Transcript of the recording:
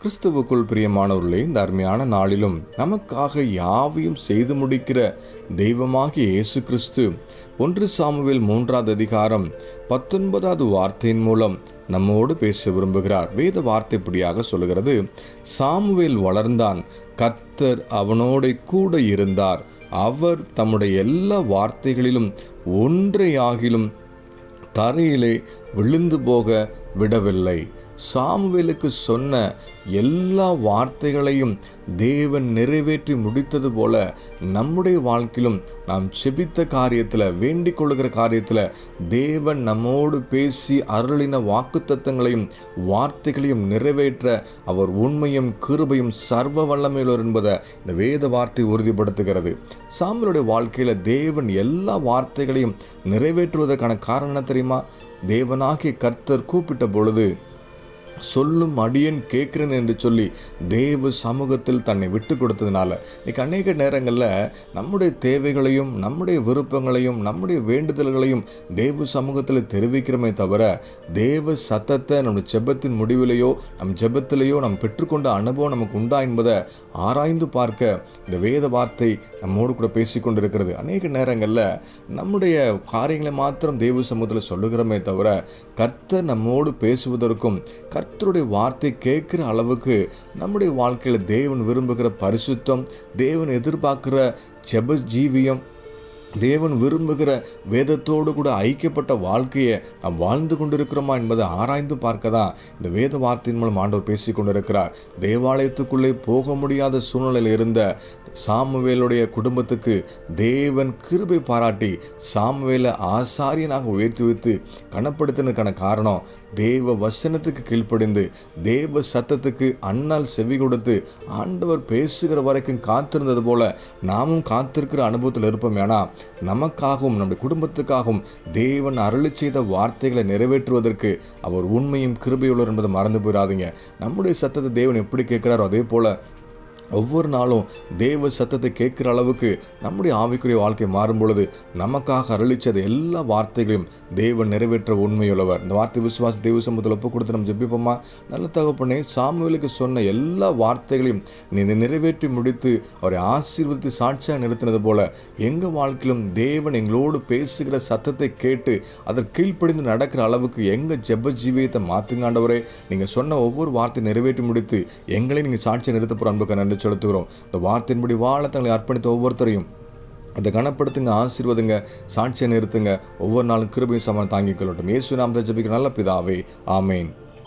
கிறிஸ்துவுக்குள் பிரியமானவர்களே, இந்த அருமையான நாளிலும் நமக்காக யாவையும் செய்து முடிக்கிற தெய்வமாகிய இயேசு கிறிஸ்து 1 சாமுவேல் 3வது அதிகாரம் 19வது வார்த்தையின் மூலம் நம்மோடு பேச விரும்புகிறார். வேத வார்த்தை இப்படியாக சொல்லுகிறது: சாமுவேல் வளர்ந்தான், கர்த்தர் அவனோட கூட இருந்தார், அவர் தம்முடைய எல்லா வார்த்தைகளிலும் ஒன்றையாகிலும் தரையிலே விழுந்து போக விடவில்லை. சாமுவேலுக்கு சொன்ன எல்லா வார்த்தைகளையும் தேவன் நிறைவேற்றி முடித்தது போல நம்முடைய வாழ்க்கையிலும் நாம் செபித்த காரியத்தில், வேண்டிக் கொள்ளுகிற காரியத்தில் தேவன் நம்மோடு பேசி அருளின வாக்குத்தத்தங்களையும் வார்த்தைகளையும் நிறைவேற்ற அவர் உண்மையும் கிருபையும் சர்வ வல்லமையுள்ளவர் என்பதை இந்த வேத வார்த்தை உறுதிப்படுத்துகிறது. சாமுவேலுடைய வாழ்க்கையில் தேவன் எல்லா வார்த்தைகளையும் நிறைவேற்றுவதற்கான காரணம் என்ன தெரியுமா? தேவனாகிய கர்த்தர் கூப்பிட்ட பொழுது சொல்லும் அடியேன் கேட்கிறேன் என்று சொல்லி தேவ சமூகத்தில் தன்னை விட்டு கொடுத்ததுனால இன்னைக்கு அநேக நேரங்களில் நம்முடைய தேவைகளையும் நம்முடைய விருப்பங்களையும் நம்முடைய வேண்டுதல்களையும் தேவ சமூகத்தில் தெரிவிக்கிறோமே தவிர தேவ சத்தத்தை நம்முடைய ஜெபத்தின் முடிவிலேயோ நம் ஜெபத்திலேயோ நாம் பெற்றுக்கொண்ட அனுபவம் நமக்கு உண்டா என்பதை ஆராய்ந்து பார்க்க இந்த வேத வார்த்தை நம்மோடு கூட பேசிக்கொண்டிருக்கிறது. அநேக நேரங்களில் நம்முடைய காரியங்களை மாத்திரம் தேவ சமூகத்தில் சொல்லுகிறோமே தவிர கர்த்தர் நம்மோடு பேசுவதற்கும் கர்த்தருடைய வார்த்தை கேட்கிற அளவுக்கு நம்முடைய வாழ்க்கையில் தேவன் விரும்புகிற பரிசுத்தம், தேவன் எதிர்பார்க்கிற ஜெப ஜீவியம், தேவன் விரும்புகிற வேதத்தோடு கூட ஐக்கியப்பட்ட வாழ்க்கையை நாம் வாழ்ந்து கொண்டிருக்கிறோமா என்பதை ஆராய்ந்து பார்க்க தான் இந்த வேத வார்த்தையின் மூலம் ஆண்டவர் பேசி கொண்டிருக்கிறார். தேவாலயத்துக்குள்ளே போக முடியாத சூழ்நிலையில் இருந்த சாமுவேலுடைய குடும்பத்துக்கு தேவன் கிருபை பாராட்டி சாமுவேலை ஆசாரியனாக உயர்த்தி வைத்து கனப்படுத்தினதுக்கான காரணம் தேவ வசனத்துக்கு கீழ்ப்படிந்து தேவ சத்தத்துக்கு அண்ணால் செவி கொடுத்து ஆண்டவர் பேசுகிற வரைக்கும் காத்திருந்தது போல நாமும் காத்திருக்கிற அனுபவத்தில் இருப்போம். ஏன்னா நமக்காகவும் நம்முடைய குடும்பத்துக்காகவும் தேவன் அருளி செய்த வார்த்தைகளை நிறைவேற்றுவதற்கு அவர் உண்மையும் கிருபையுள்ளவர் என்பதை மறந்து போயிடாதீங்க. நம்முடைய சத்தத்தை தேவன் எப்படி கேட்கிறாரோ அதே போல ஒவ்வொரு நாளும் தேவ சத்தத்தை கேட்கிற அளவுக்கு நம்முடைய ஆவிக்குரிய வாழ்க்கை மாறும் பொழுது நமக்காக அருளிச்சது எல்லா வார்த்தைகளையும் தேவன் நிறைவேற்ற உண்மையுள்ளவர். இந்த வார்த்தை விசுவாசி தேவ சமூகத்தில் ஒப்பு கொடுத்து நம்ம ஜெபிப்போமா? நல்ல தகப்பனே, சாமுவேலுக்கு சொன்ன எல்லா வார்த்தைகளையும் நீ நிறைவேற்றி முடித்து அவரை ஆசீர்வதித்து சாட்சியாக நிறுத்தினது போல எங்கள் வாழ்க்கையிலும் தேவன் எங்களோடு பேசுகிற சத்தத்தை கேட்டு அதற்கு கீழ்ப்படிந்து நடக்கிற அளவுக்கு எங்கள் ஜெப ஜீவியத்தை மாற்றுங்காண்டவரே. நீங்கள் சொன்ன ஒவ்வொரு வார்த்தை நிறைவேற்றி முடித்து எங்களை நீங்கள் சாட்சியை நிறுத்த போகிற அன்புக்கு நன்றி செலுத்துகிறோம். இந்த வார்த்தையின்படி வாழ தங்களை அர்ப்பணித்த ஒவ்வொருத்தரையும் அதை கனப்படுத்துங்க, ஆசீர்வதுங்க, சாட்சியை நிறுத்துங்க. ஒவ்வொரு நாளும் கிருபையும் சமாதானம் தாங்கிக் கொள்ளட்டும். இயேசு நாமத்தில் ஜெபிக்கிற நல்ல பிதாவே, ஆமேன்.